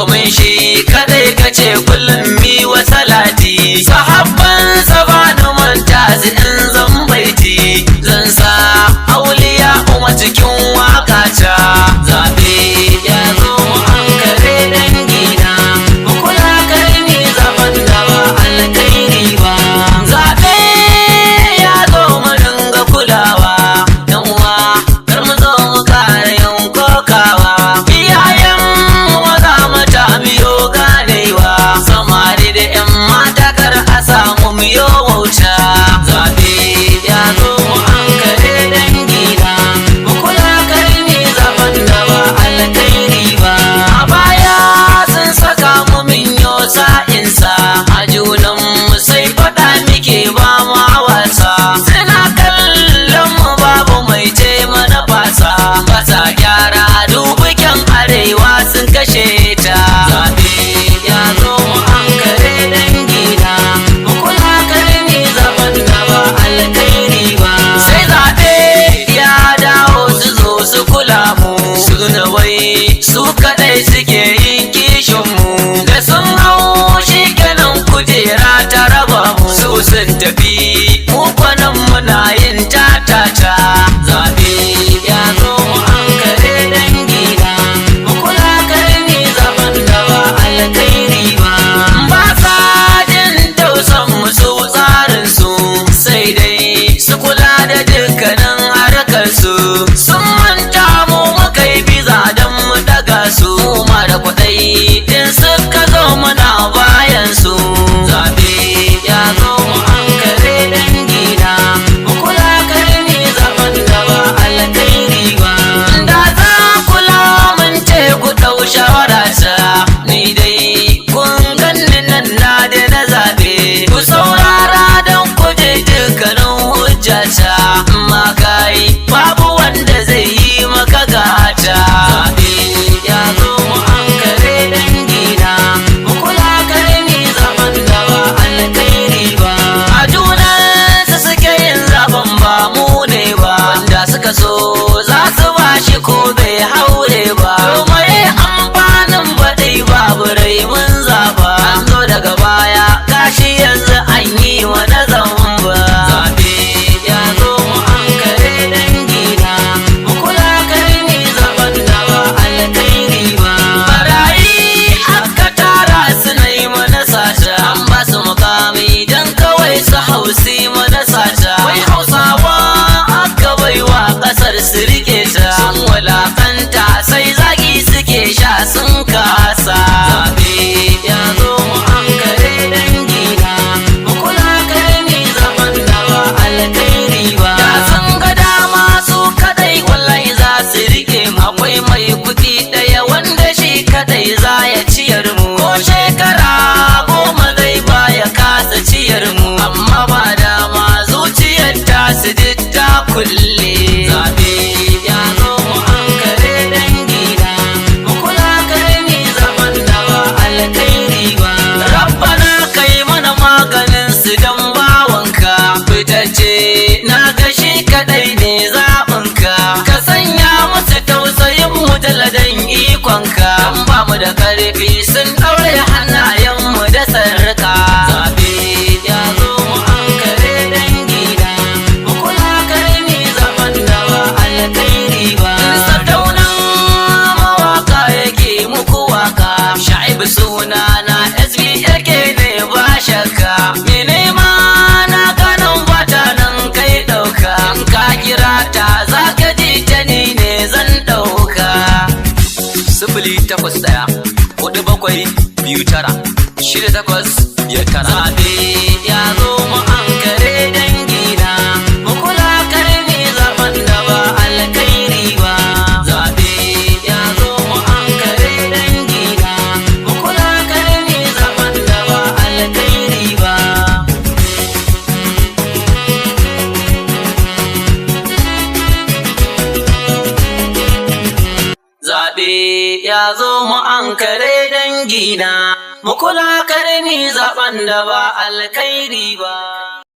domin shi kadai kace kullum mi wa salati. Sahabban sabanu manta su in zan baiti, zan sa auliya kuma cikin wakata. Zabe ya zo mu ankare dangina, mu kula karmi zaban da ba alkairi ba. Zabe ya zo mu dinga kulawa, yan uwa kar mu zo mu kare yin kokawa. Iyayen maza mata miyo ganewa, samari da yan mata kar a samu miyo wauta. Zabe ya zo mu ankare dangina, mu kula karmi zaban da ba alkairi ba. A baya sun saka mu minyo sa'insa, a junan mu sai faɗa muke ba ma wasa. Suna kallon mu babu mai ce mana fasa, basa gyara dubuken arewa sun kashe ta. Zabe ya zo mu ankare dangina, mu kula karmi zaban da ba alkairi ba. Sai zabe ya dawo su zo su kula mu, su na wai su kadai suke yin kishin mu. Da sun hau shi kenan kujera ta raba mu, su sun tafi mu kwanan muna yin tatata. Zabe ya zo mu ankare dangina, mu kula karmi zaban da ba alkairi ba. Ba sa jin tausan mu su tsarin su, sai dai su kula da dukkanin harkar su. Sun manta mu muka yi biza don mu daga su, mara kwadai din suka zo muna bayan su. Zabe ya zo mu ankare dangina, mu kula karmi zaban da ba alkairi ba. Da za kula mun ce ku ɗau shawara ta, ni dai kun ganni nan na da na zabe. Ku saurara don ku je dukkanin hujjata, amma kai babu wanda zai yi maka gata. Zabe ya zo mu ankare dangina, mu kula karmi zaban da ba alkairi ba. A junansu suke yin zaben ba mu ne ba, wanda suka so za su ba shi ko bai haure ba. Domin amfanin baɗi babu rai mun zaba, an zo daga baya gashi yanzu an yi wa na zamba. Zabe ya zo mu ankare dangina, mu kula karmi zaban da ba alkairi ba. Barayi aka tara su na yi mana sata, an ba su mukami don kawai su hausi mana sata. Wai hausawa aka baiwa ƙasar su rike ta, sun walakanta sai zagi suke sha sun kasa. Zabe ya zo mu ankare dangina, mu kula karmi zaban da ba alkairi ba. Da sun ga dama su kadai wallahi za su rike mu, akwai mai kuɗi ɗaya wanda shi kadai za ya ciyar mu. Ko shekara goma zai baya kasa ciyar mu, amma ba dama zuciyar ta su duk ta kulle. Zabe ya zo mu ankare dangina, mu kula karmi zaban da ba alkairi ba. Rabbana kai mana maganin su dan bawanka, fitacce na ga shi kadai ne zaɓinka. Ka sanya musu tausayin mu daladan ikonka, an ba mu da karfi sun ɗaure hannayen mu da sarka. Zabe ya zo mu ankare dangina, mu kula karmi zaban da ba alkairi ba. Sadaunan mawaka yake muku waka, Sha'ibu suna na SBLK ne ba shakka. Me nema na kanan bata nan kai ɗauka, in ka kira ta za ka ji ta ni ne zan ɗauka. 0817-47-6-8-5-9. Zabe ya zo mu ankare dangina, mu kula karmi zaban da ba alkairi ba. Zabe ya zo mu ankare dangina, mu kula karmi zaban da ba alkairi ba. Zabe ya zo mu ankare dangina, mu kula karmi zaban da ba alkairi ba.